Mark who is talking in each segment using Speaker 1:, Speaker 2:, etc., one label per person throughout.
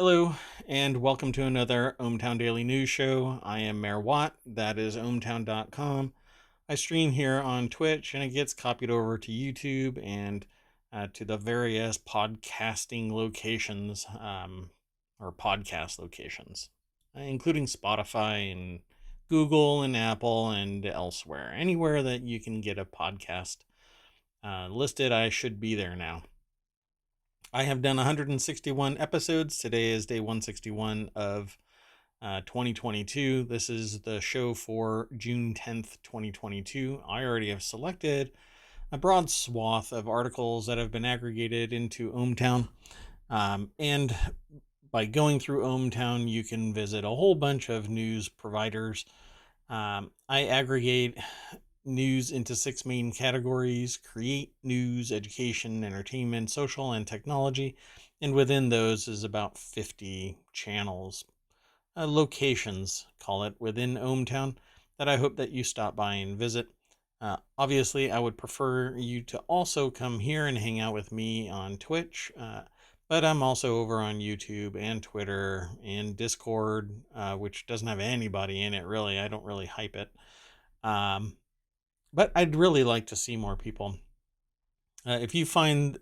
Speaker 1: Hello, and welcome to another ohmTown Daily News Show. I am Mayor Watt. That is ohmTown.com. I stream here on Twitch, and it gets copied over to YouTube and to the various podcasting locations, or podcast locations, including Spotify and Google and Apple and elsewhere. Anywhere that you can get a podcast listed, I should be there now. I have done 161 episodes. Today is day 161 of 2022. This is the show for June 10th, 2022. I already have selected a broad swath of articles that have been aggregated into ohmTown. And by going through ohmTown, you can visit a whole bunch of news providers. I aggregate news into 6 main categories: create, news, education, entertainment, social, and technology. And within those is about 50 channels, locations, call it, within ohmTown that I hope that you stop by and visit. Obviously, I would prefer you to also come here and hang out with me on Twitch, but I'm also over on YouTube and Twitter and Discord, which doesn't have anybody in it, really. I don't really hype it. But I'd really like to see more people. If you find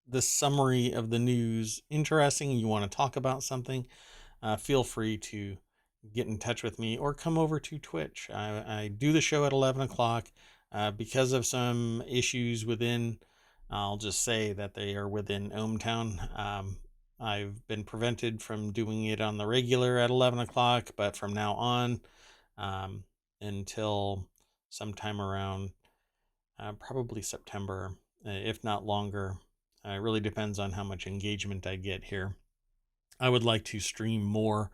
Speaker 1: the summary of the news interesting and you want to talk about something, feel free to get in touch with me or come over to Twitch. I do the show at 11 o'clock. Because of some issues within, I'll just say that they are within ohmTown. I've been prevented from doing it on the regular at 11 o'clock, but from now on until sometime around probably September, if not longer. It really depends on how much engagement I get here. I would like to stream more.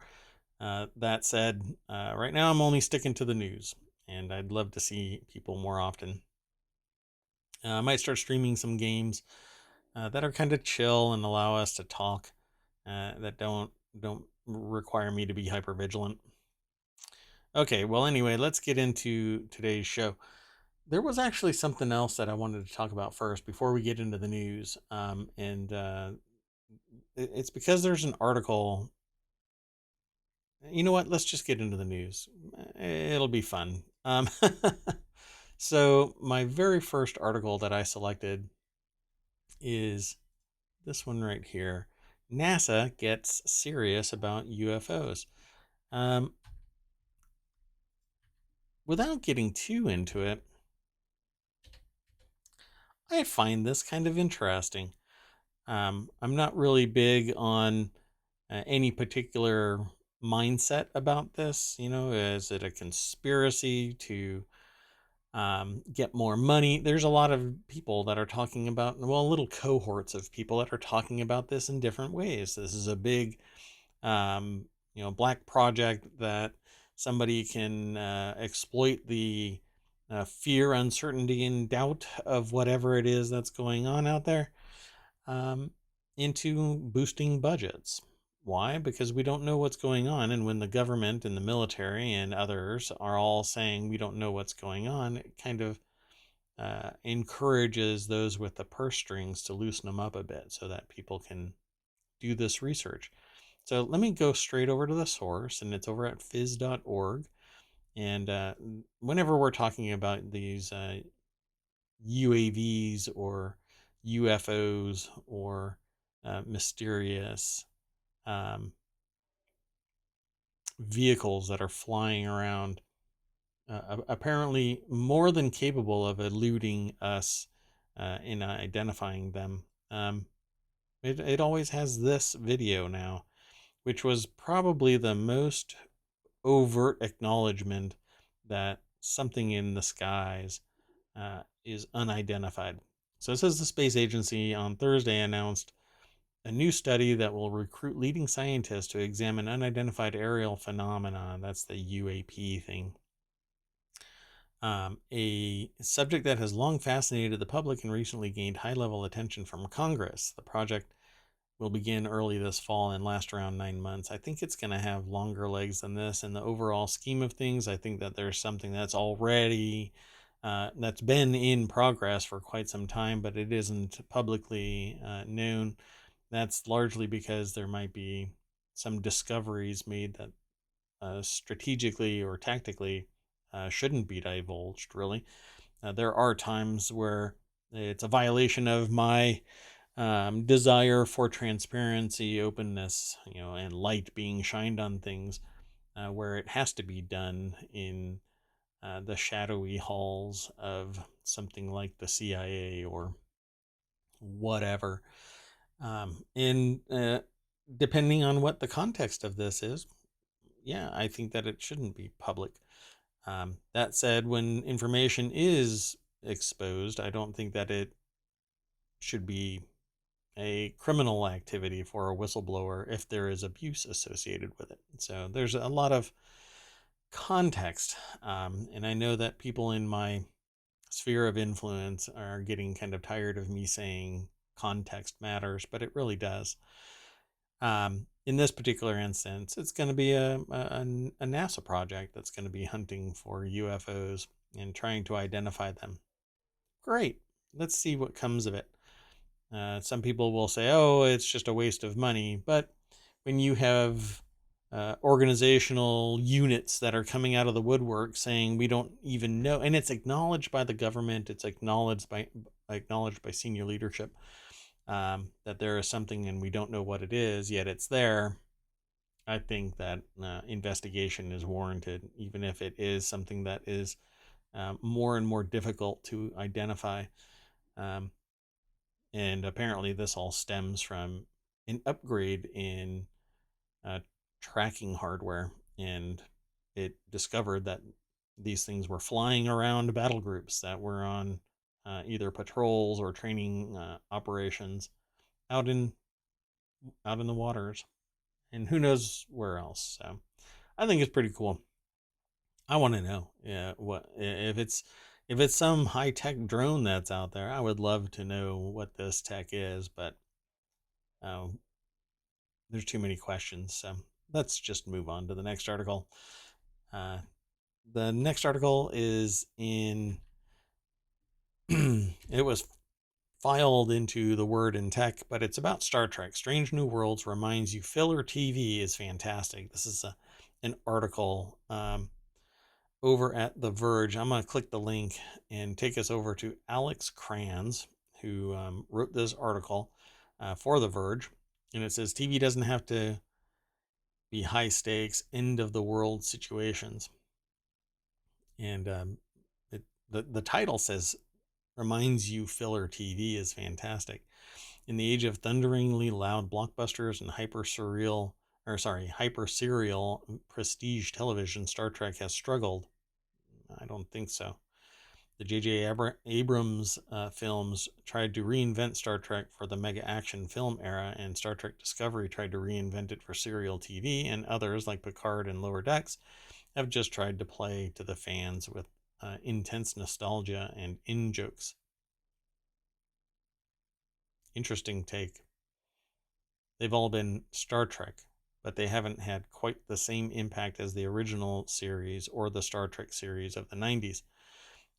Speaker 1: That said, right now I'm only sticking to the news, and I'd love to see people more often. I might start streaming some games that are kind of chill and allow us to talk, that don't require me to be hyper vigilant. Okay, well, anyway, let's get into today's show. There was actually something else that I wanted to talk about first before we get into the news. It's because there's an article. You know what? Let's just get into the news. It'll be fun. So my very first article that I selected is this one right here. NASA gets serious about UFOs. Without getting too into it, I find this kind of interesting. I'm not really big on any particular mindset about this. Is it a conspiracy to get more money? There's a lot of people that are talking about, well, little cohorts of people that are talking about this in different ways. This is a big, black project that somebody can exploit the fear, uncertainty, and doubt of whatever it is that's going on out there into boosting budgets. Why? Because we don't know what's going on. And when the government and the military and others are all saying we don't know what's going on, it kind of encourages those with the purse strings to loosen them up a bit so that people can do this research. So let me go straight over to the source, and it's over at phys.org. And whenever we're talking about these UAVs or UFOs or mysterious vehicles that are flying around, apparently more than capable of eluding us in identifying them. It always has this video now, which was probably the most overt acknowledgement that something in the skies is unidentified. So it says the space agency on Thursday announced a new study that will recruit leading scientists to examine unidentified aerial phenomena. That's the UAP thing. A subject that has long fascinated the public and recently gained high-level attention from Congress. The project will begin early this fall and last around 9 months. I think it's going to have longer legs than this. In the overall scheme of things, I think that there's something that's already that's been in progress for quite some time, but it isn't publicly known. That's largely because there might be some discoveries made that strategically or tactically shouldn't be divulged, really. There are times where it's a violation of my desire for transparency, openness, and light being shined on things, where it has to be done in the shadowy halls of something like the CIA or whatever. And depending on what the context of this is, yeah, I think that it shouldn't be public. That said, when information is exposed, I don't think that it should be a criminal activity for a whistleblower if there is abuse associated with it. So there's a lot of context. And I know that people in my sphere of influence are getting kind of tired of me saying context matters, but it really does. In this particular instance, it's going to be a NASA project that's going to be hunting for UFOs and trying to identify them. Great. Let's see what comes of it. Some people will say, oh, it's just a waste of money. But when you have organizational units that are coming out of the woodwork saying we don't even know, and it's acknowledged by the government, it's acknowledged by senior leadership, that there is something and we don't know what it is, yet it's there. I think that investigation is warranted, even if it is something that is more and more difficult to identify. And apparently this all stems from an upgrade in tracking hardware, and it discovered that these things were flying around battle groups that were on either patrols or training operations out in the waters, and who knows where else. So I think it's pretty cool. I want to know, what if it's some high tech drone that's out there. I would love to know what this tech is, but there's too many questions. So let's just move on to the next article. The next article is in. It was filed into the Word in Tech, but it's about Star Trek. Strange New Worlds reminds you filler TV is fantastic. This is an article over at The Verge. I'm going to click the link and take us over to Alex Kranz, who wrote this article for The Verge. And it says TV doesn't have to be high stakes, end of the world situations. And the title says, reminds you filler TV is fantastic. In the age of thunderingly loud blockbusters and hyper serial prestige television, Star Trek has struggled. I don't think so. The J.J. Abrams films tried to reinvent Star Trek for the mega action film era, and Star Trek Discovery tried to reinvent it for serial TV, and others like Picard and Lower Decks have just tried to play to the fans with intense nostalgia and in-jokes. Interesting take. They've all been Star Trek, but they haven't had quite the same impact as the original series or the Star Trek series of the 90s.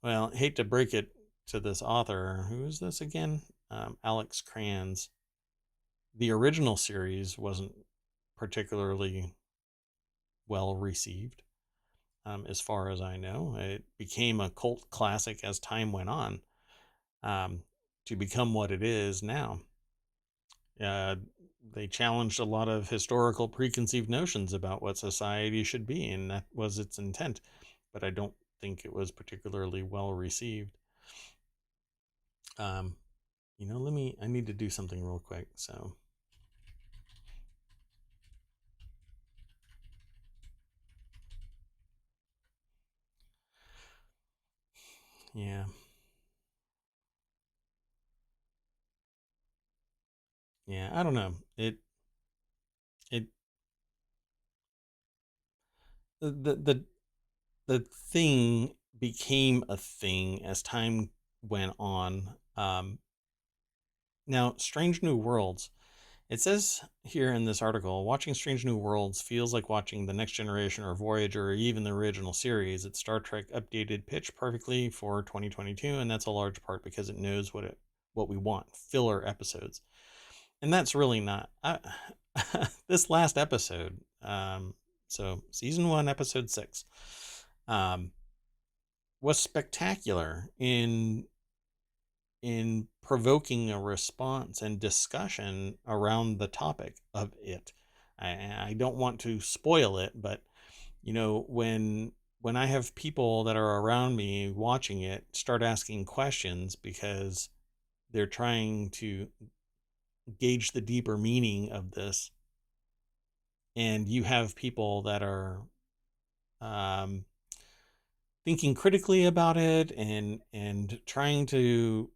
Speaker 1: Well, I hate to break it to this author. Who is this again? Alex Kranz. The original series wasn't particularly well received, as far as I know. It became a cult classic as time went on, to become what it is now. They challenged a lot of historical preconceived notions about what society should be, and that was its intent. But I don't think it was particularly well received. I need to do something real quick. So. Yeah. Yeah, I don't know. It the thing became a thing as time went on. Now, Strange New Worlds. It says here in this article, watching Strange New Worlds feels like watching The Next Generation or Voyager or even the original series. It's Star Trek updated pitch perfectly for 2022, and that's a large part because it knows what we want, filler episodes. And that's really not. this last episode, so season 1, episode 6, um, was spectacular in provoking a response and discussion around the topic of it. I don't want to spoil it, but when I have people that are around me watching it start asking questions because they're trying to gauge the deeper meaning of this, and you have people that are um, thinking critically about it and trying to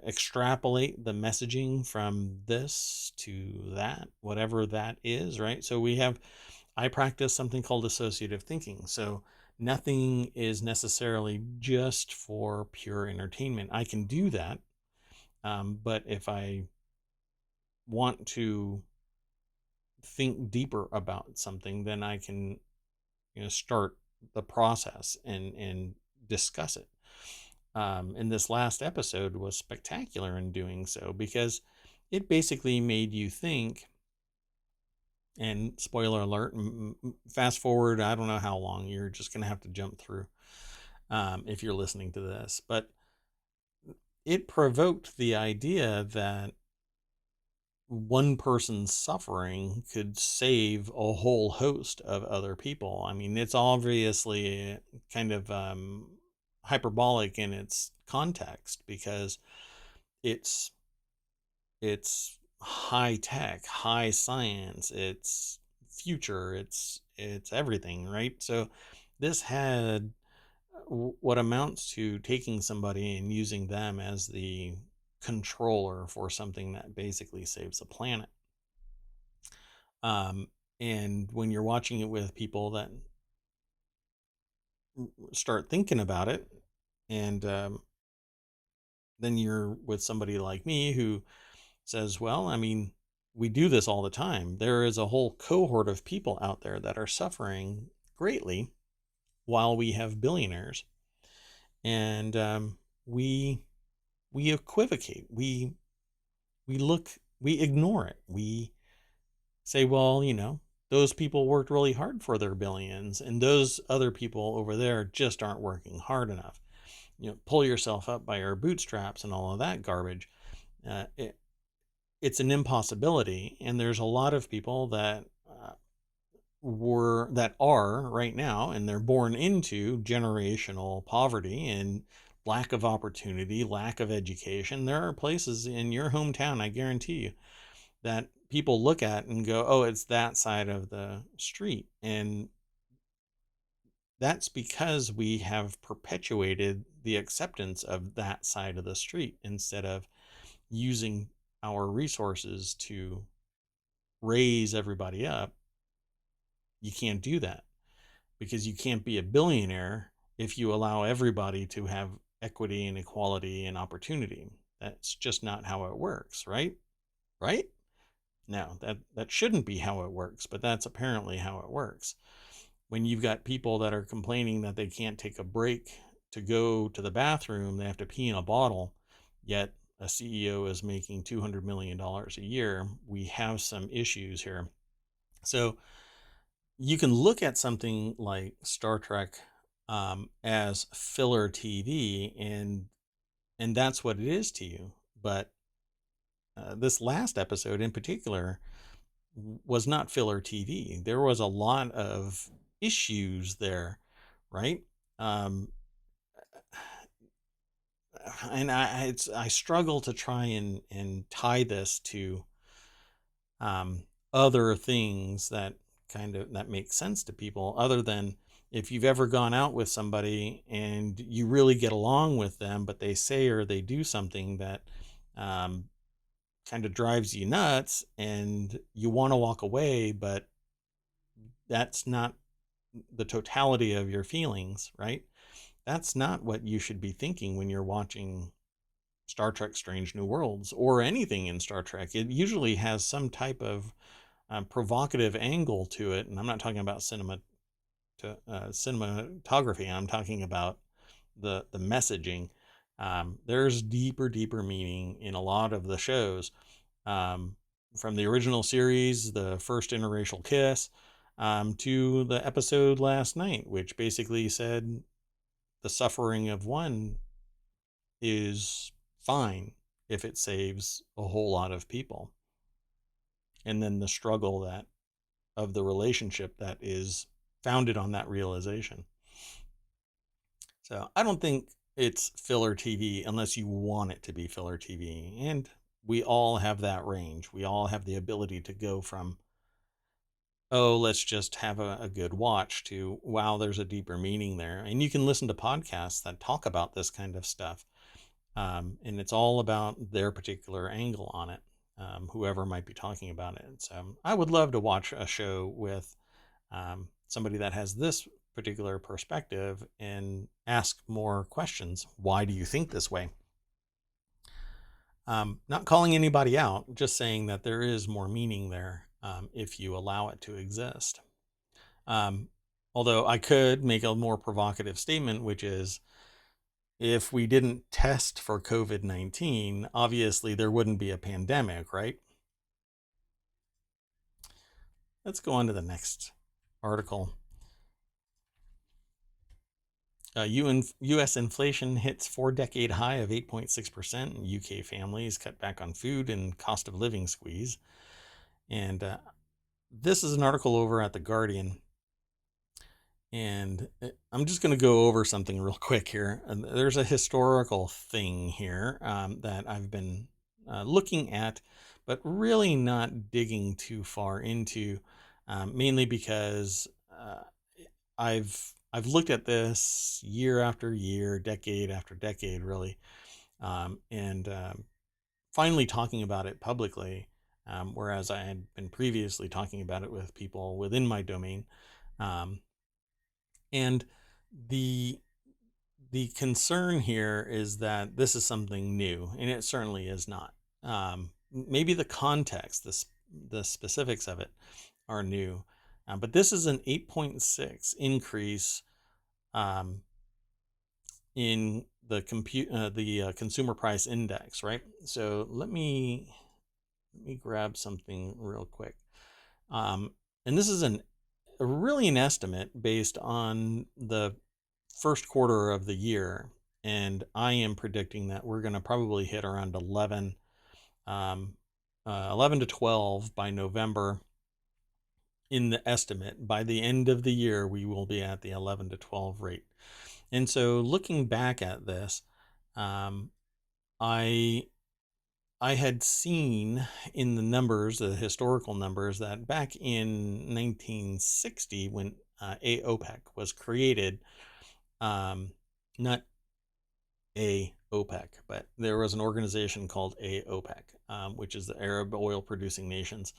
Speaker 1: extrapolate the messaging from this to that, whatever that is, right? So I practice something called associative thinking. So nothing is necessarily just for pure entertainment. I can do that, but if I want to think deeper about something, then I can start the process and discuss it. And this last episode was spectacular in doing so because it basically made you think. And spoiler alert, fast forward, I don't know how long, you're just going to have to jump through if you're listening to this. But it provoked the idea that one person's suffering could save a whole host of other people. I mean, it's obviously kind of hyperbolic in its context because it's it's high tech, high science, it's future, it's everything, right? So this had what amounts to taking somebody and using them as the controller for something that basically saves the planet. Um, and when you're watching it with people that start thinking about it, and then you're with somebody like me who says, well, I mean, we do this all the time. There is a whole cohort of people out there that are suffering greatly while we have billionaires. And we equivocate. We ignore it. We say, well, those people worked really hard for their billions, and those other people over there just aren't working hard enough. Pull yourself up by your bootstraps and all of that garbage. It's an impossibility, and there's a lot of people that are right now, and they're born into generational poverty and lack of opportunity, lack of education. There are places in your hometown, I guarantee you, that people look at and go, oh, it's that side of the street. And that's because we have perpetuated the acceptance of that side of the street instead of using our resources to raise everybody up. You can't do that because you can't be a billionaire if you allow everybody to have equity and equality and opportunity. That's just not how it works, right? Right? No, that shouldn't be how it works, but that's apparently how it works. When you've got people that are complaining that they can't take a break to go to the bathroom, they have to pee in a bottle, yet a CEO is making $200 million a year, we have some issues here. So you can look at something like Star Trek as filler TV, and that's what it is to you. But this last episode in particular was not filler TV. There was a lot of issues there, right? Um, and I struggle to try and tie this to other things that that make sense to people, other than if you've ever gone out with somebody and you really get along with them, but they say or they do something that um, kind of drives you nuts and you want to walk away, but that's not the totality of your feelings, right? That's not what you should be thinking when you're watching Star Trek Strange New Worlds or anything in Star Trek. It usually has some type of provocative angle to it. And I'm not talking about cinematography. I'm talking about the messaging. There's deeper meaning in a lot of the shows. from the original series, the first interracial kiss, to the episode last night, which basically said the suffering of one is fine if it saves a whole lot of people. And then the struggle that of the relationship that is founded on that realization. So I don't think it's filler TV unless you want it to be filler TV. And we all have that range. We all have the ability to go from, oh, let's just have a good watch, to, wow, there's a deeper meaning there. And you can listen to podcasts that talk about this kind of stuff. And it's all about their particular angle on it, whoever might be talking about it. So I would love to watch a show with somebody that has this particular perspective and ask more questions. Why do you think this way? Not calling anybody out, just saying that there is more meaning there if you allow it to exist. Although I could make a more provocative statement, which is, if we didn't test for COVID-19, obviously there wouldn't be a pandemic, right? Let's go on to the next article. U.S. inflation hits 4-decade high of 8.6%. UK families cut back on food and cost of living squeeze. And this is an article over at The Guardian. And I'm just going to go over something real quick here. There's a historical thing here that I've been looking at, but really not digging too far into, mainly because I've looked at this year after year, decade after decade, really, and finally talking about it publicly, whereas I had been previously talking about it with people within my domain. And the concern here is that this is something new, and it certainly is not. Maybe the context, the specifics of it are new, but this is an 8.6 increase in the consumer price index, right? So let me grab something real quick, and this is really an estimate based on the first quarter of the year, and I am predicting that we're going to probably hit around 11 to 12 by November. In the estimate, by the end of the year, we will be at the 11 to 12 rate. And so looking back at this, I had seen in the numbers, the historical numbers, that back in 1960, when AOPEC was created, not AOPEC, but there was an organization called AOPEC, which is the Arab Oil Producing Nations.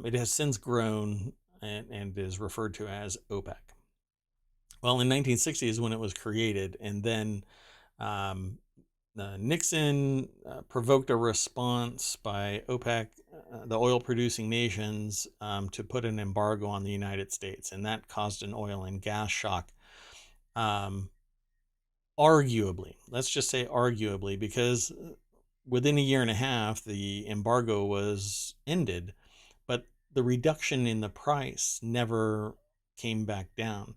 Speaker 1: It has since grown and is referred to as OPEC. Well, in 1960 is when it was created, and then Nixon provoked a response by OPEC, the oil-producing nations, to put an embargo on the United States, and that caused an oil and gas shock. Arguably, let's just say arguably, because within a year and a half, the embargo was ended, but the reduction in the price never came back down.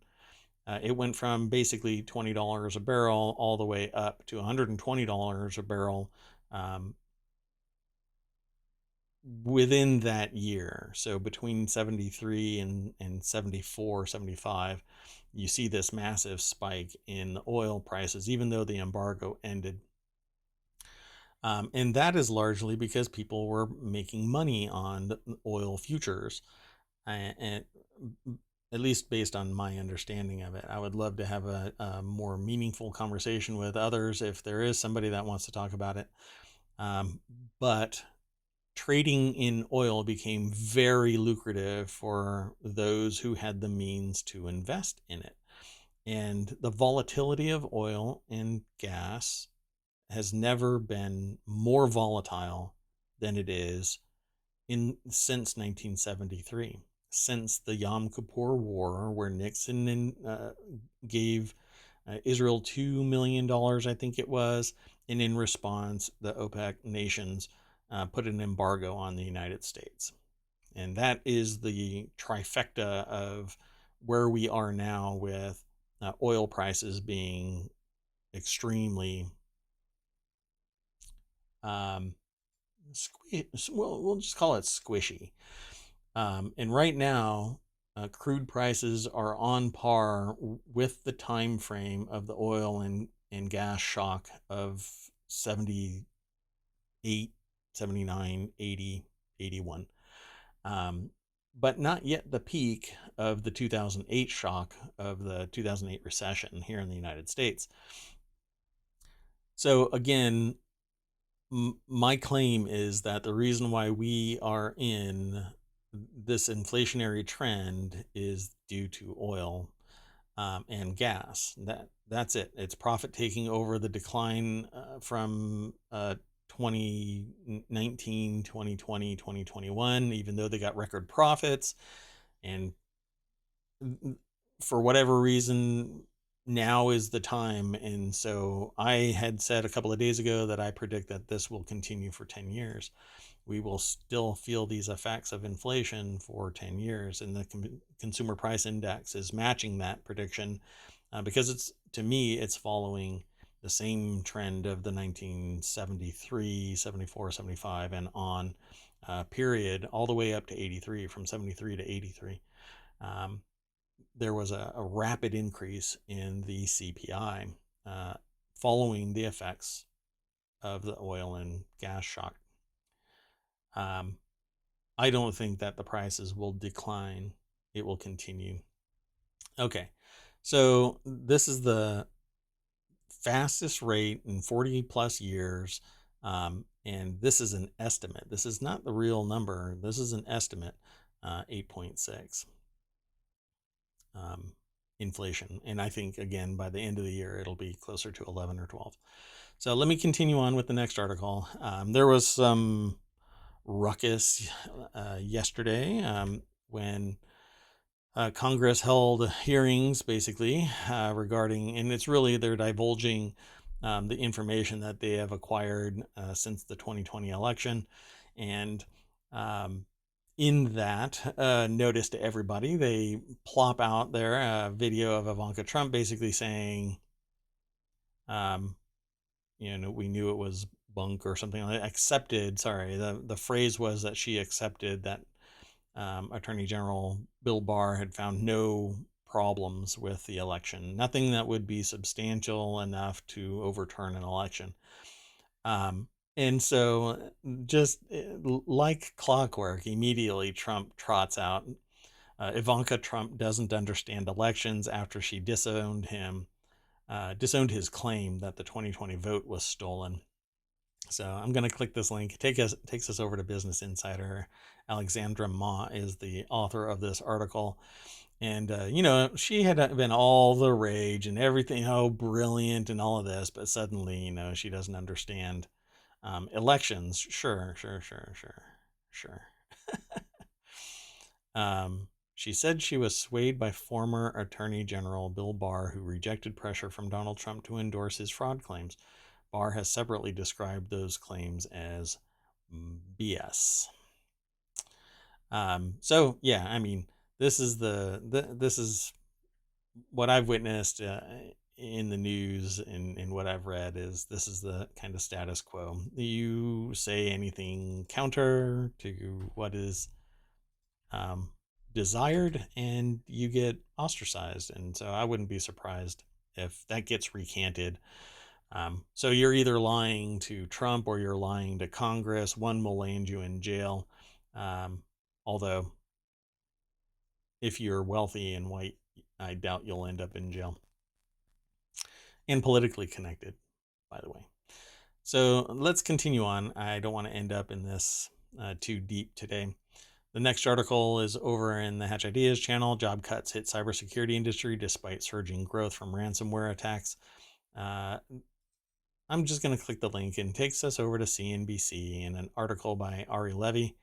Speaker 1: It went from basically $20 a barrel all the way up to $120 a barrel within that year. So between 73 and 74, 75, you see this massive spike in oil prices, even though the embargo ended. And that is largely because people were making money on the oil futures, and at least based on my understanding of it. I would love to have a more meaningful conversation with others if there is somebody that wants to talk about it. But trading in oil became very lucrative for those who had the means to invest in it. And the volatility of oil and gas has never been more volatile than it is since 1973, since the Yom Kippur War, where Nixon gave Israel $2 million, I think it was, and in response, the OPEC nations put an embargo on the United States. And that is the trifecta of where we are now with oil prices being extremely we'll just call it squishy. And right now, crude prices are on par with the time frame of the oil and gas shock of 78, 79, 80, 81. But not yet the peak of the 2008 shock of the 2008 recession here in the United States. So again, my claim is that the reason why we are in this inflationary trend is due to oil and gas. That's it. It's profit taking over the decline from 2019, 2020, 2021, even though they got record profits. And for whatever reason, now is the time. And so I had said a couple of days ago that I predict that this will continue for 10 years. We will still feel these effects of inflation for 10 years. And the consumer price index is matching that prediction because it's, to me, it's following the same trend of the 1973, 74, 75 and on period all the way up to 83, from 73 to 83. There was a rapid increase in the CPI following the effects of the oil and gas shock. I don't think that the prices will decline. It will continue. Okay, so this is the fastest rate in 40 plus years. And this is an estimate. This is not the real number. This is an estimate, 8.6. Inflation. And I think, again, by the end of the year, it'll be closer to 11 or 12. So let me continue on with the next article. There was some ruckus yesterday when Congress held hearings, basically, regarding, and it's really they're divulging the information that they have acquired since the 2020 election. And in that notice to everybody, they plop out there a video of Ivanka Trump basically saying, we knew it was bunk or something like that. Accepted, sorry, the phrase was that she accepted that Attorney General Bill Barr had found no problems with the election, nothing that would be substantial enough to overturn an election. And so, just like clockwork, immediately Trump trots out, Ivanka Trump doesn't understand elections after she disowned his claim that the 2020 vote was stolen. So I'm going to click this link. Takes us over to Business Insider. Alexandra Ma is the author of this article. And, she had been all the rage and everything, oh, brilliant and all of this. But suddenly, she doesn't understand elections. Sure. She said she was swayed by former Attorney General Bill Barr, who rejected pressure from Donald Trump to endorse his fraud claims. Barr has separately described those claims as BS. So yeah, I mean, this is this is what I've witnessed in the news and what I've read is this is the kind of status quo. You say anything counter to what is desired and you get ostracized. And so I wouldn't be surprised if that gets recanted. So you're either lying to Trump or you're lying to Congress. One will land you in jail. Although if you're wealthy and white, I doubt you'll end up in jail. And politically connected, by the way. So let's continue on. I don't want to end up in this too deep today. The next article is over in the Hatch Ideas channel. Job cuts hit cybersecurity industry despite surging growth from ransomware attacks. I'm just going to click the link and it takes us over to CNBC and an article by Ari Levy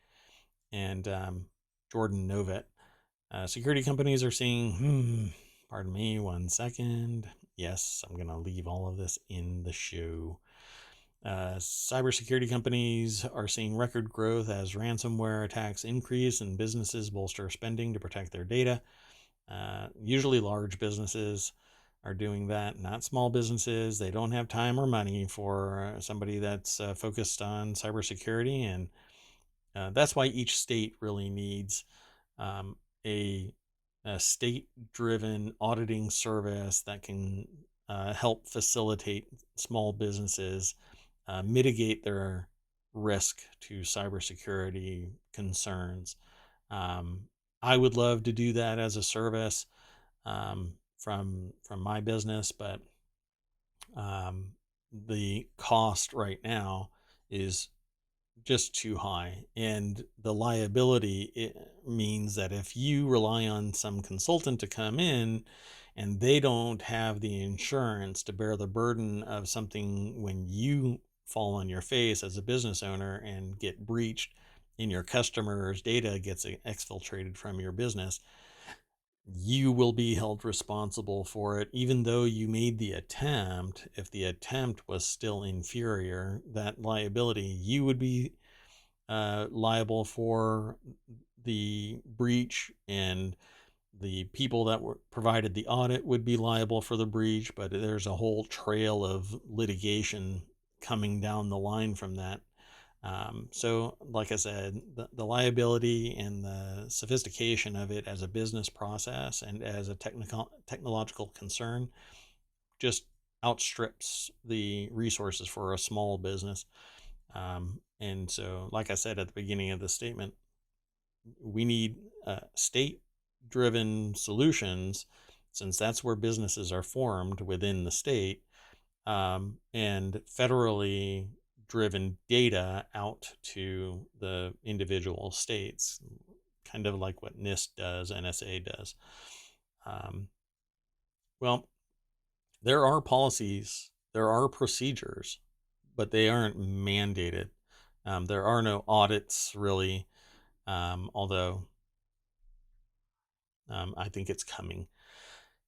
Speaker 1: and Jordan Novitt. Security companies are seeing, pardon me, 1 second. Yes, I'm going to leave all of this in the show. Cybersecurity companies are seeing record growth as ransomware attacks increase and businesses bolster spending to protect their data. Usually large businesses are doing that, not small businesses. They don't have time or money for somebody that's focused on cybersecurity. And that's why each state really needs um, a, a state driven auditing service that can help facilitate small businesses mitigate their risk to cybersecurity concerns. Um, I would love to do that as a service from my business, but um, the cost right now is just too high, and the liability it means that if you rely on some consultant to come in and they don't have the insurance to bear the burden of something when you fall on your face as a business owner and get breached and your customers data gets exfiltrated from your business, you will be held responsible for it even though you made the attempt. If the attempt was still inferior, that liability, you would be liable for the breach, and the people that were provided the audit would be liable for the breach. But there's a whole trail of litigation coming down the line from that. So, like I said, the liability and the sophistication of it as a business process and as a technological concern just outstrips the resources for a small business. And so, like I said at the beginning of the statement, we need state driven solutions, since that's where businesses are formed within the state, and federally driven data out to the individual states, kind of like what NIST does, NSA does. Um, well, there are policies, there are procedures, but they aren't mandated. There are no audits really, although I think it's coming.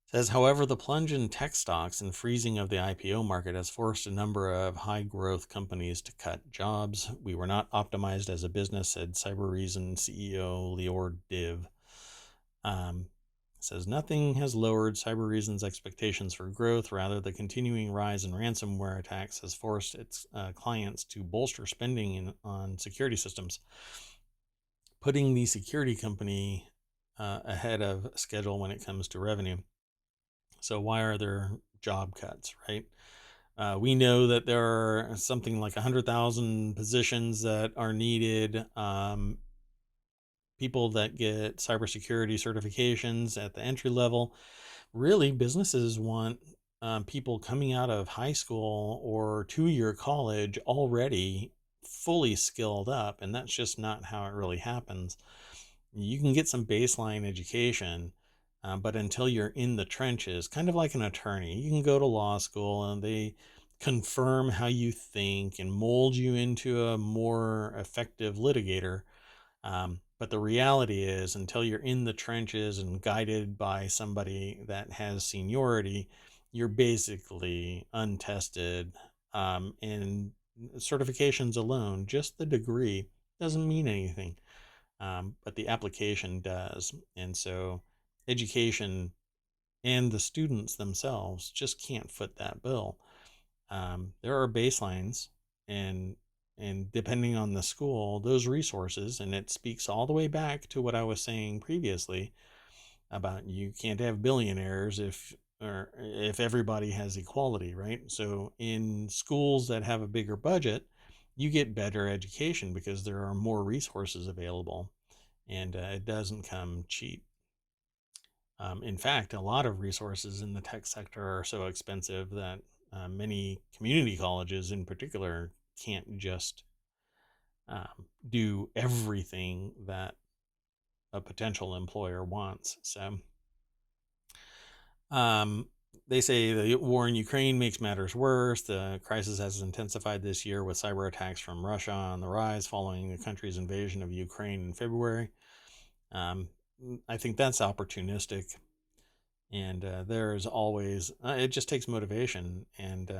Speaker 1: It says, however, the plunge in tech stocks and freezing of the IPO market has forced a number of high growth companies to cut jobs. We were not optimized as a business, said Cybereason CEO Lior Div. It says nothing has lowered Cybereason's expectations for growth. Rather, the continuing rise in ransomware attacks has forced its clients to bolster spending on security systems, putting the security company ahead of schedule when it comes to revenue. So why are there job cuts, right? We know that there are something like 100,000 positions that are needed. People that get cybersecurity certifications at the entry level. Really, businesses want people coming out of high school or 2-year college already fully skilled up, and that's just not how it really happens. You can get some baseline education, but until you're in the trenches, kind of like an attorney, you can go to law school and they confirm how you think and mold you into a more effective litigator. But the reality is, until you're in the trenches and guided by somebody that has seniority, you're basically untested. And certifications alone, just the degree, doesn't mean anything. But the application does. And so education and the students themselves just can't foot that bill. There are baselines, and depending on the school, those resources, and it speaks all the way back to what I was saying previously about you can't have billionaires if everybody has equality, right? So in schools that have a bigger budget, you get better education because there are more resources available, and it doesn't come cheap. In fact, a lot of resources in the tech sector are so expensive that many community colleges in particular can't just do everything that a potential employer wants. So they say the war in Ukraine makes matters worse. The crisis has intensified this year with cyber attacks from Russia on the rise following the country's invasion of Ukraine in February. I think that's opportunistic. And there's always, it just takes motivation, and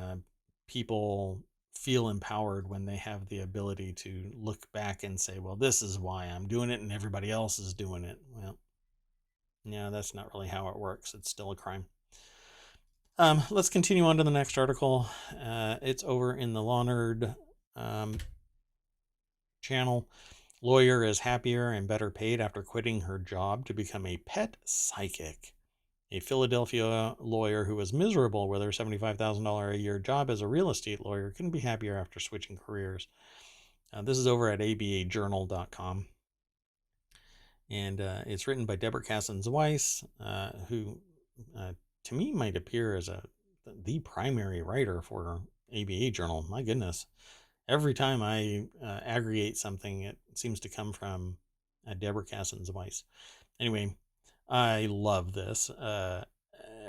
Speaker 1: people feel empowered when they have the ability to look back and say, well, this is why I'm doing it and everybody else is doing it. Well, no, that's not really how it works. It's still a crime. Let's continue on to the next article. It's over in the Law Nerd channel. Lawyer is happier and better paid after quitting her job to become a pet psychic. A Philadelphia lawyer who was miserable with her $75,000 a year job as a real estate lawyer couldn't be happier after switching careers. This is over at abajournal.com. And it's written by Deborah Cassens-Weiss, who to me might appear as the primary writer for ABA Journal. My goodness. Every time I aggregate something, it seems to come from Deborah Cassens-Weiss. Anyway, I love this.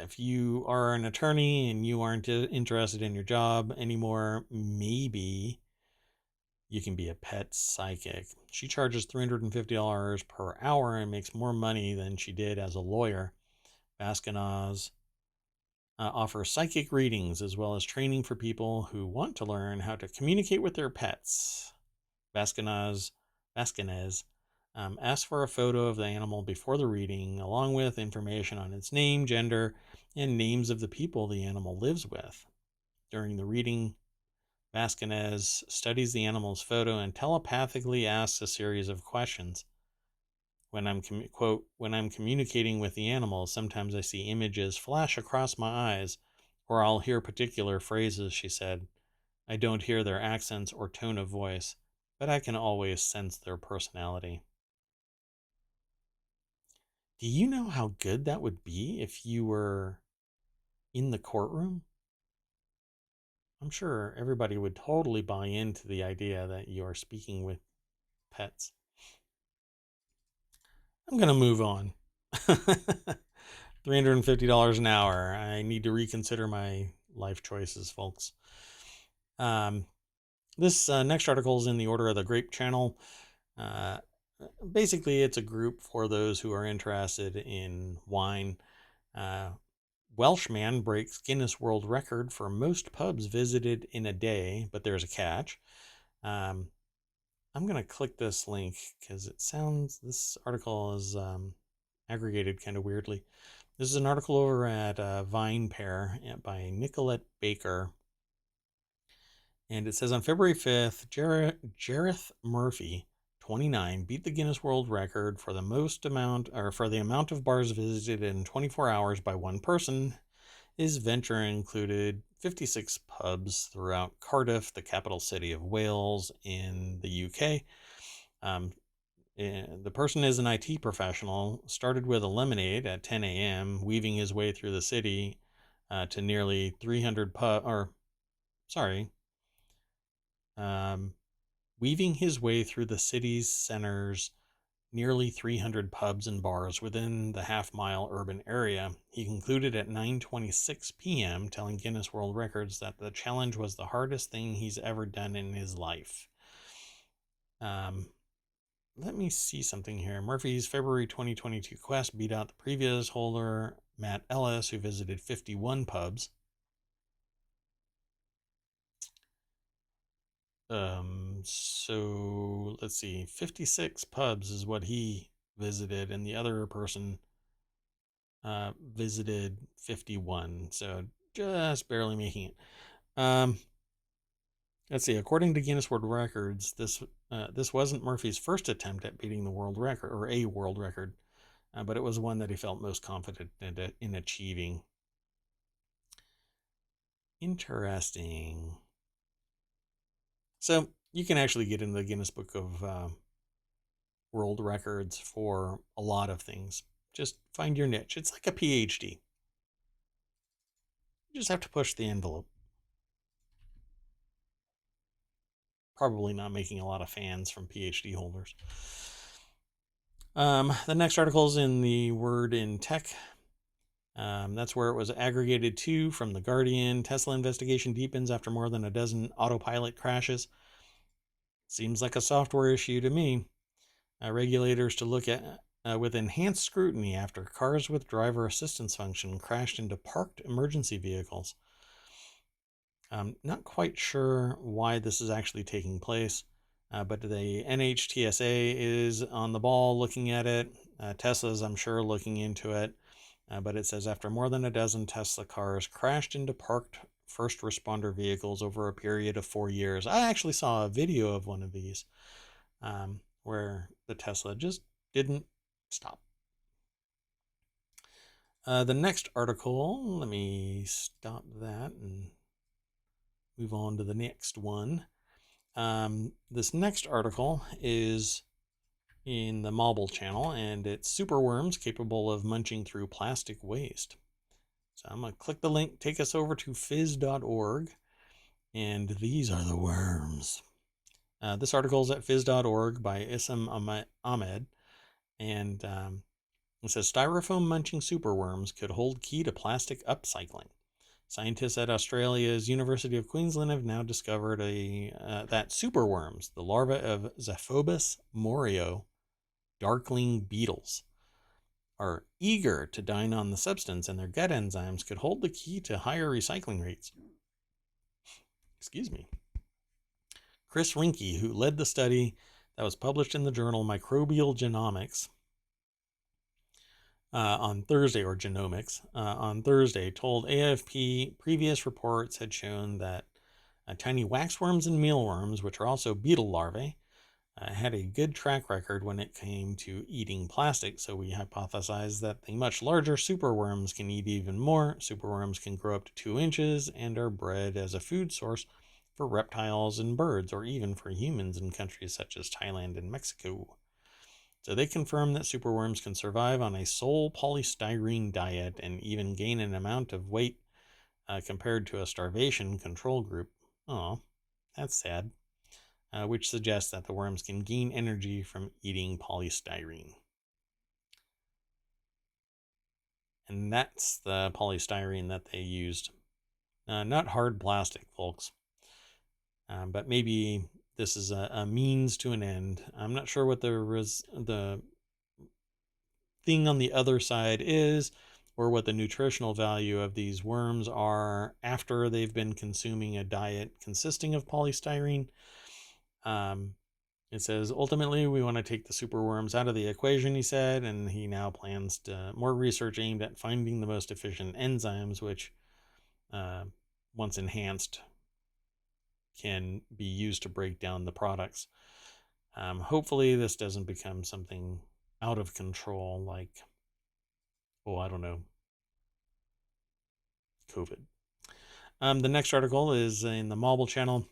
Speaker 1: If you are an attorney and you aren't interested in your job anymore, maybe you can be a pet psychic. She charges $350 per hour and makes more money than she did as a lawyer. Baskinaz offers psychic readings as well as training for people who want to learn how to communicate with their pets. Baskinaz asks for a photo of the animal before the reading, along with information on its name, gender, and names of the people the animal lives with. During the reading, Vasquez studies the animal's photo and telepathically asks a series of questions. When I'm communicating with the animal, sometimes I see images flash across my eyes, or I'll hear particular phrases, she said. I don't hear their accents or tone of voice, but I can always sense their personality. Do you know how good that would be if you were in the courtroom? I'm sure everybody would totally buy into the idea that you are speaking with pets. I'm going to move on. $350 an hour. I need to reconsider my life choices, folks. This next article is in the Order of the Grape channel. Basically, it's a group for those who are interested in wine. Welshman breaks Guinness World Record for most pubs visited in a day, but there's a catch. I'm going to click this link because this article is aggregated kind of weirdly. This is an article over at VinePair by Nicolette Baker. And it says on February 5th, Jareth Murphy, 29, beat the Guinness World Record for the amount of bars visited in 24 hours by one person. His venture included 56 pubs throughout Cardiff, the capital city of Wales in the UK. The person is an IT professional, started with a lemonade at 10 a.m., weaving his way through the city to nearly 300 weaving his way through the city's center's nearly 300 pubs and bars within the half-mile urban area. He concluded at 9:26 p.m., telling Guinness World Records that the challenge was the hardest thing he's ever done in his life. Let me see something here. Murphy's February 2022 quest beat out the previous holder, Matt Ellis, who visited 51 pubs. So let's see, 56 pubs is what he visited, and the other person visited 51, so just barely making it. Let's see, according to Guinness World Records, this wasn't Murphy's first attempt at beating the world record, or a world record, but it was one that he felt most confident in achieving. Interesting. So you can actually get into the Guinness Book of World Records for a lot of things. Just find your niche. It's like a PhD. You just have to push the envelope. Probably not making a lot of fans from PhD holders. The next article is in the Word in Tech. That's where it was aggregated to from The Guardian. Tesla investigation deepens after more than a dozen autopilot crashes. Seems like a software issue to me. Regulators to look at with enhanced scrutiny after cars with driver assistance function crashed into parked emergency vehicles. Not quite sure why this is actually taking place, but the NHTSA is on the ball looking at it. Tesla's, I'm sure, looking into it. But it says after more than a dozen Tesla cars crashed into parked first responder vehicles over a period of 4 years. I actually saw a video of one of these where the Tesla just didn't stop. The next article, let me stop that and move on to the next one. This next article is in the Mobile channel, and it's superworms capable of munching through plastic waste. So I'm going to click the link, take us over to phys.org, and these are the worms. This article is at phys.org by Issam Ahmed, and it says styrofoam munching superworms could hold key to plastic upcycling. Scientists at Australia's University of Queensland have now discovered that superworms, the larvae of Xephobus morio, darkling beetles, are eager to dine on the substance, and their gut enzymes could hold the key to higher recycling rates. Excuse me. Chris Rinke, who led the study that was published in the journal Microbial Genomics on Thursday, or Genomics, on Thursday, told AFP previous reports had shown that tiny waxworms and mealworms, which are also beetle larvae, had a good track record when it came to eating plastic, so we hypothesized that the much larger superworms can eat even more. Superworms can grow up to 2 inches and are bred as a food source for reptiles and birds, or even for humans in countries such as Thailand and Mexico. So they confirm that superworms can survive on a sole polystyrene diet and even gain an amount of weight compared to a starvation control group. Oh, that's sad. Which suggests that the worms can gain energy from eating polystyrene. And that's the polystyrene that they used. Not hard plastic, folks. But maybe this is a means to an end. I'm not sure what the thing on the other side is, or what the nutritional value of these worms are after they've been consuming a diet consisting of polystyrene. It says, ultimately, we want to take the superworms out of the equation, he said, and he now plans to more research aimed at finding the most efficient enzymes, which, once enhanced, can be used to break down the products. Hopefully, this doesn't become something out of control like, I don't know, COVID. The next article is in the Mobile channel,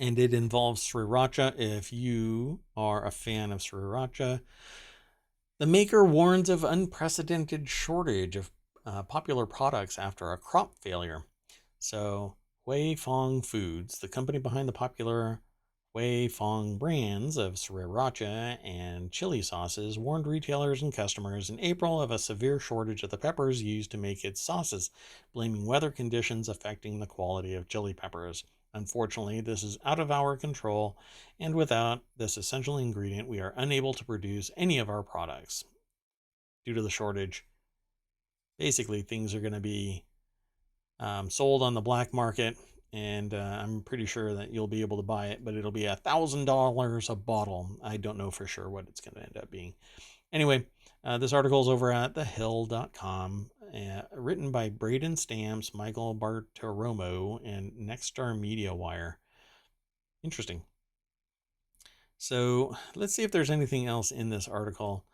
Speaker 1: and it involves Sriracha. If you are a fan of Sriracha, the maker warns of unprecedented shortage of popular products after a crop failure. So, Hui Fong Foods, the company behind the popular Hui Fong brands of Sriracha and chili sauces, warned retailers and customers in April of a severe shortage of the peppers used to make its sauces, blaming weather conditions affecting the quality of chili peppers. Unfortunately, this is out of our control, and without this essential ingredient, we are unable to produce any of our products. Due to the shortage, basically things are going to be sold on the black market, and I'm pretty sure that you'll be able to buy it, but it'll be $1,000 a bottle. I don't know for sure what it's going to end up being. Anyway, this article is over at thehill.com, written by Braden Stamps, Michael Bartiromo, and Nextstar Media Wire. Interesting. So let's see if there's anything else in this article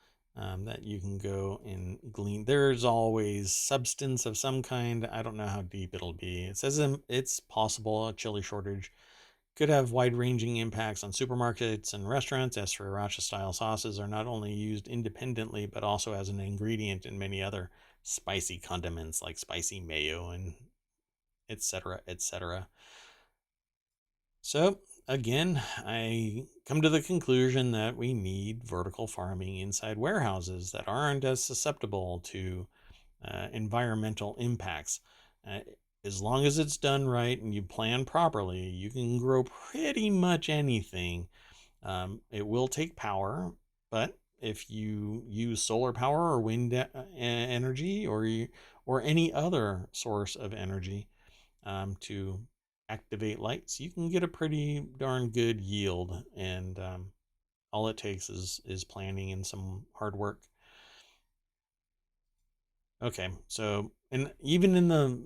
Speaker 1: that you can go and glean. There's always substance of some kind. I don't know how deep it'll be. It says it's possible a chili shortage could have wide-ranging impacts on supermarkets and restaurants, as Sriracha-style sauces are not only used independently, but also as an ingredient in many other spicy condiments like spicy mayo and etc., etc. So, again, I come to the conclusion that we need vertical farming inside warehouses that aren't as susceptible to environmental impacts. As long as it's done right and you plan properly, you can grow pretty much anything. It will take power, but if you use solar power or wind energy or any other source of energy to activate lights, you can get a pretty darn good yield. And all it takes is planning and some hard work. Okay, so and even in the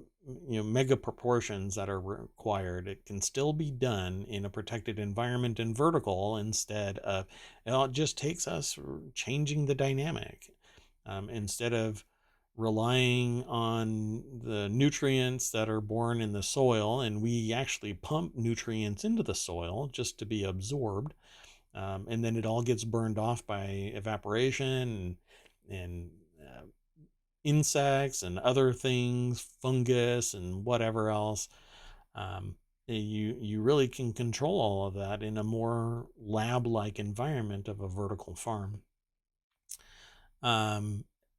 Speaker 1: mega proportions that are required, it can still be done in a protected environment and vertical instead of. It just takes us changing the dynamic instead of relying on the nutrients that are born in the soil, and we actually pump nutrients into the soil just to be absorbed, and then it all gets burned off by evaporation and insects and other things, fungus and whatever else. Um, you really can control all of that in a more lab-like environment of a vertical farm.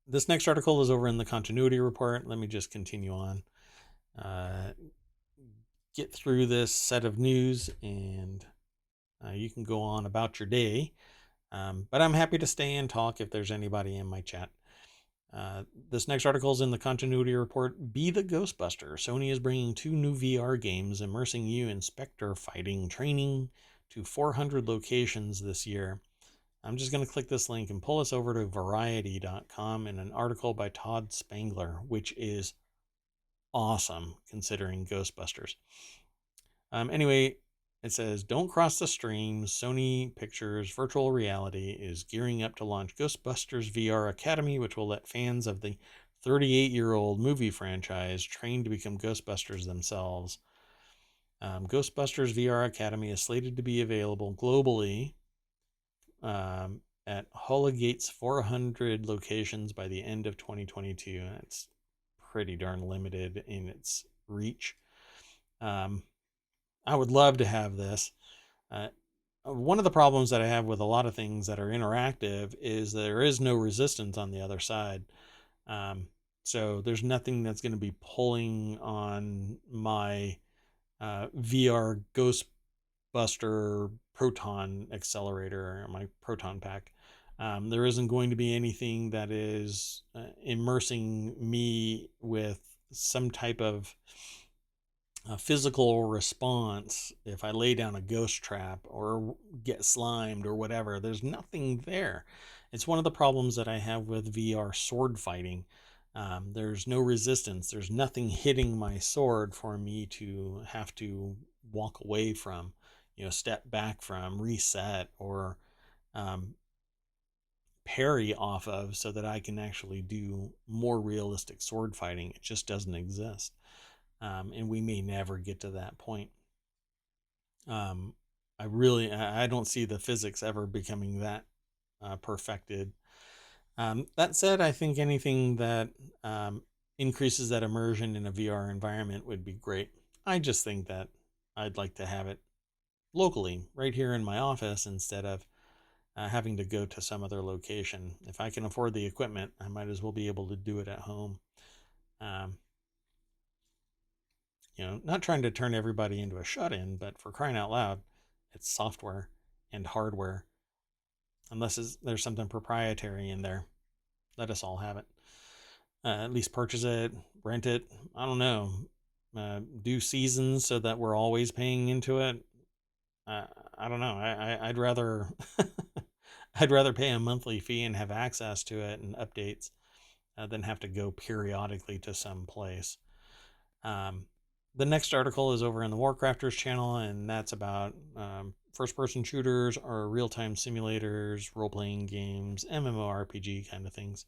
Speaker 1: This next article is over in the continuity report. Let me just continue on. Get through this set of news, and you can go on about your day. But I'm happy to stay and talk if there's anybody in my chat. This next article is in the continuity report. Be the Ghostbuster. Sony is bringing 2 new VR games immersing you in Spectre fighting training to 400 locations this year. I'm just going to click this link and pull us over to variety.com and an article by Todd Spangler, which is awesome considering Ghostbusters. Anyway, it says, don't cross the streams. Sony Pictures Virtual Reality is gearing up to launch Ghostbusters VR Academy, which will let fans of the 38-year-old movie franchise train to become Ghostbusters themselves. Ghostbusters VR Academy is slated to be available globally at Hologate's 400 locations by the end of 2022. That's pretty darn limited in its reach. I would love to have this. One of the problems that I have with a lot of things that are interactive is there is no resistance on the other side. So there's nothing that's going to be pulling on my VR Ghostbuster proton accelerator, or my proton pack. There isn't going to be anything that is immersing me with some type of a physical response if I lay down a ghost trap or get slimed or whatever. There's nothing there. It's one of the problems that I have with VR sword fighting. There's no resistance. There's nothing hitting my sword for me to have to walk away from, step back from, reset, or parry off of so that I can actually do more realistic sword fighting. It just doesn't exist. And we may never get to that point. I don't see the physics ever becoming that perfected. That said, I think anything that increases that immersion in a VR environment would be great. I just think that I'd like to have it locally, right here in my office, instead of having to go to some other location. If I can afford the equipment, I might as well be able to do it at home. Not trying to turn everybody into a shut-in, but for crying out loud, it's software and hardware. Unless there's something proprietary in there, let us all have it. At least purchase it, rent it. I don't know. Do seasons so that we're always paying into it. I don't know. I'd rather I'd rather pay a monthly fee and have access to it and updates than have to go periodically to some place. The next article is over in the Warcrafters channel, and that's about first-person shooters or real-time simulators, role-playing games, MMORPG kind of things.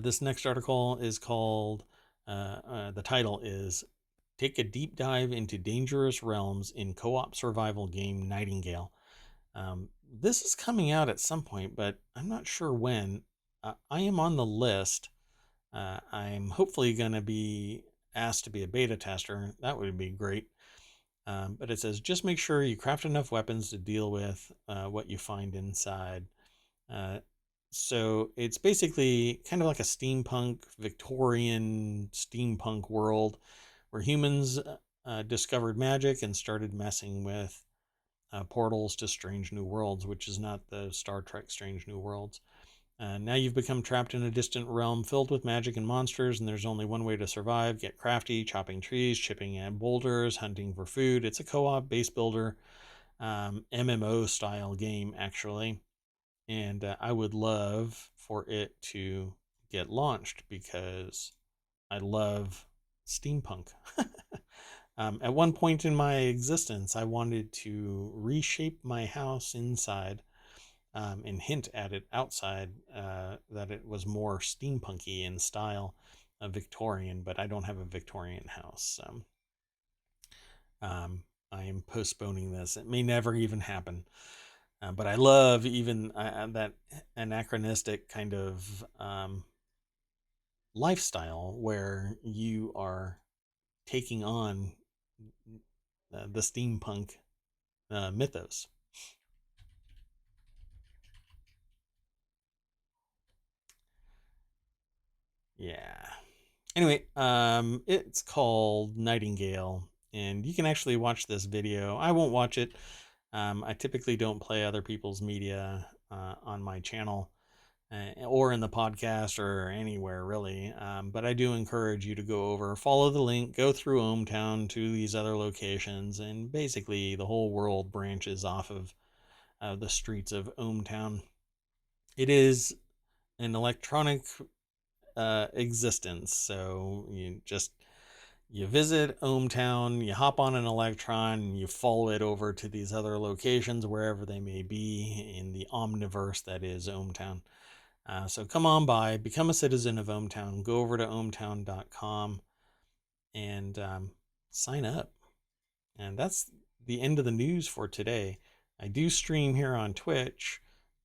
Speaker 1: This next article is called, the title is Take a Deep Dive into Dangerous Realms in Co-op Survival Game Nightingale. This is coming out at some point, but I'm not sure when. I am on the list. I'm hopefully going to be asked to be a beta tester. That would be great. But it says, just make sure you craft enough weapons to deal with what you find inside. So it's basically kind of like a steampunk, Victorian steampunk world where humans discovered magic and started messing with portals to Strange New Worlds, which is not the Star Trek Strange New Worlds. Now you've become trapped in a distant realm filled with magic and monsters, and there's only one way to survive. Get crafty, chopping trees, chipping at boulders, hunting for food. It's a co-op base builder, MMO style game, actually. And I would love for it to get launched because I love steampunk. At one point in my existence, I wanted to reshape my house inside and hint at it outside that it was more steampunky in style, Victorian, but I don't have a Victorian house. So I am postponing this. It may never even happen. But I love even that anachronistic kind of lifestyle where you are taking on the steampunk mythos. Yeah. Anyway, it's called Nightingale, and you can actually watch this video. I won't watch it. I typically don't play other people's media on my channel or in the podcast or anywhere really. But I do encourage you to go over, follow the link, go through ohmTown to these other locations, and basically the whole world branches off of the streets of ohmTown. It is an electronic existence, so you visit ohmTown, you hop on an electron, and you follow it over to these other locations wherever they may be in the omniverse that is ohmTown. So come on by, become a citizen of ohmTown, go over to ohmTown.com and sign up. And that's the end of the news for today. I do stream here on Twitch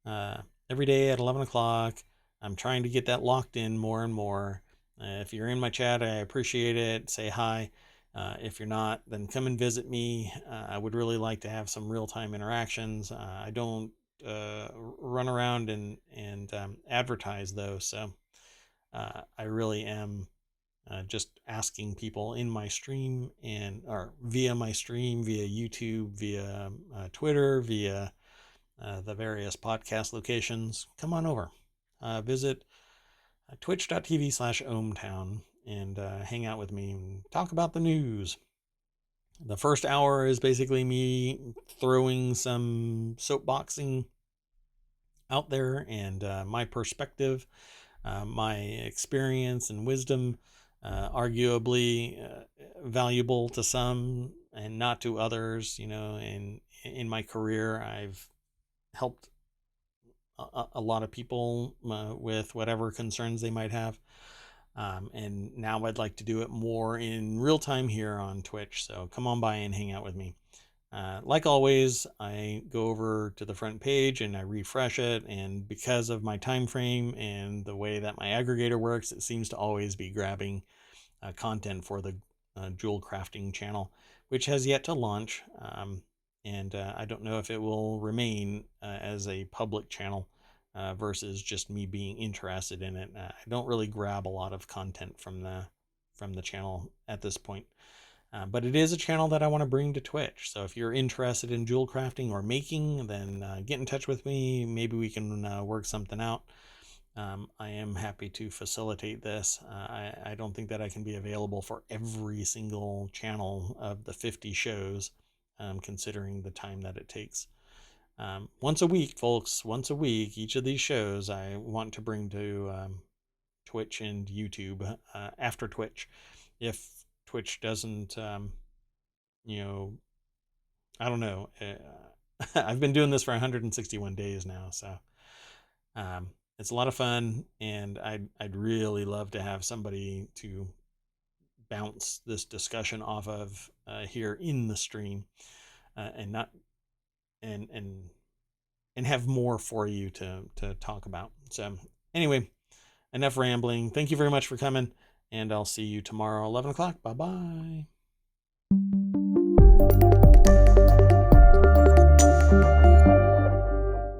Speaker 1: every day at 11 o'clock. I'm trying to get that locked in more and more. If you're in my chat, I appreciate it. Say hi. If you're not, then come and visit me. I would really like to have some real-time interactions. I don't run around and advertise though, so I really am just asking people in my stream or via my stream, via YouTube, via Twitter, via the various podcast locations. Come on over, visit twitch.tv/ohmTown and hang out with me and talk about the news. The first hour is basically me throwing some soapboxing out there and my perspective, my experience and wisdom, arguably valuable to some and not to others. You know, in my career, I've helped a lot of people with whatever concerns they might have. And now I'd like to do it more in real time here on Twitch. So come on by and hang out with me. Like always, I go over to the front page and I refresh it, and because of my time frame and the way that my aggregator works, it seems to always be grabbing content for the jewel crafting channel, which has yet to launch, and I don't know if it will remain as a public channel versus just me being interested in it. I don't really grab a lot of content from the channel at this point. But it is a channel that I want to bring to Twitch. So if you're interested in jewel crafting or making, then get in touch with me. Maybe we can work something out. I am happy to facilitate this. I don't think that I can be available for every single channel of the 50 shows, considering the time that it takes. Once a week, folks, once a week, each of these shows I want to bring to Twitch and YouTube after Twitch. If Twitch doesn't, you know, I don't know. I've been doing this for 161 days now, so it's a lot of fun, and I'd really love to have somebody to bounce this discussion off of here in the stream, and not and have more for you to talk about. So anyway, enough rambling. Thank you very much for coming, and I'll see you tomorrow, 11 o'clock. Bye-bye.